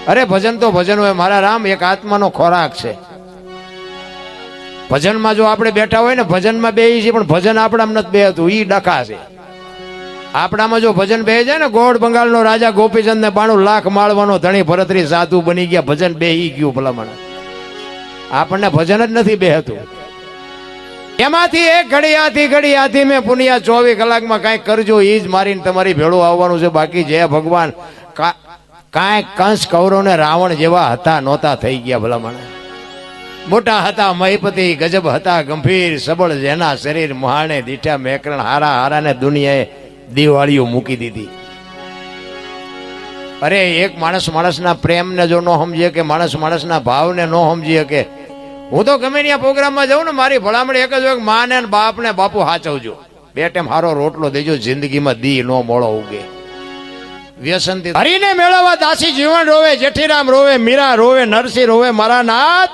અરે ભજન તો ભજન હોય મારા રામ, એક આત્માનો ખોરાક છે. ભજનમાં જો આપણે બેઠા હોય ને, ભજનમાં બેહી છીએ પણ ભજન આપણામાં નથી બેહતું, ઈ ડખા છે. આપણામાં જો ભજન બેહી જાય ને, ગોળ બંગાળનો રાજા ગોપીચંદ ને 92 લાખ માળવાનો ધણી ભરતરી સાધુ બની ગયા, ભજન બેહી ગયું ભલામણ. આપણને ભજન જ નથી બેહતું. એમાંથી એક ઘડિયાથી મેં પુનિયા 24 કલાકમાં કાંઈક કરજો, ઈ જ મારીને તમારી ભેળું આવવાનું છે. બાકી જય ભગવાન, કાંઈ કંસ કૌરવ ને રાવણ જેવા હતા નહોતા થઈ ગયા ભલામણ. મોટા હતા મહીપતિ, ગજબ હતા ગંભીર, સબળ જેના શરીર મહાણે દીઠા મેકરણ, હારા હારાને દુનિયાએ દિવાળીઓ મૂકી દીધી. અરે એક માણસના પ્રેમને જો ન સમજીએ કે માણસના ભાવને ન સમજીએ કે, હું તો ગમે ત્યાં પ્રોગ્રામમાં જાઉં ને, મારી ભલામણ એક જ હોય કે માને ને બાપ ને બાપુ હાચવજો, 2 ટાઈમ હારો રોટલો દેજો, જિંદગીમાં દી નો મોળો ઉગે. વ્યસનથી હરીને મેળવવા દાસી જીવન રોવે, જેઠીરામ રોવે, મીરા રોવે, નરસિંહ રોવે, મારા નાથ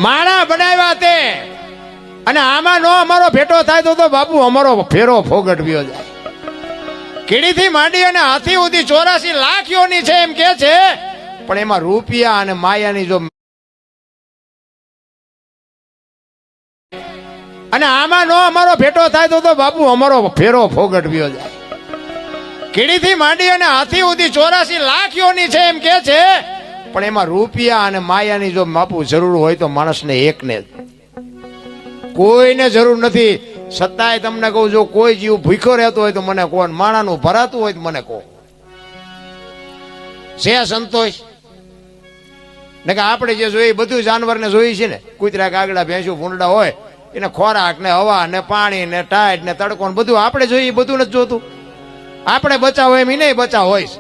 માણા બનાવ્યા તે. અને આમાં નો અમારો ભેટો થાય તો બાપુ અમારો ફેરો ફોગટવ્યો જાય. કીડીથી માંડી અને હાથી સુધી 84 લાખ યોની છે એમ કે છે, પણ એમાં રૂપિયા અને માયાની જો, અને આમાં નો અમારો ભેટો થાય તો બાપુ અમારો ફેરો ફોગટવ્યો જાય. કીડીથી માંડી અને હાથી સુધી 84 લાખ યોની છે એમ કે છે, પણ એમાં રૂપિયા અને માયાની જો બાપુ જરૂર હોય તો માણસને એકને જ, કોઈને જરૂર નથી. છતાંય તમને કહું, જો કોઈ જીવ ભૂખ્યો રહેતો હોય તો મને કહો, માણાનું ભરાતું હોય તો મને કહો. છે સંતોષ ને કે આપણે જે જોઈએ બધું જાનવરને જોઈએ છે ને, કૂતરા કાગડા ભેંસું ભૂંડા હોય એને ખોરાક ને હવા ને પાણી ને ટાઈટ ને તડકો ને બધું આપણે જોઈએ, બધું નથી જોતું. આપણે બચાવ એમ નહીં બચાવ હોય છે.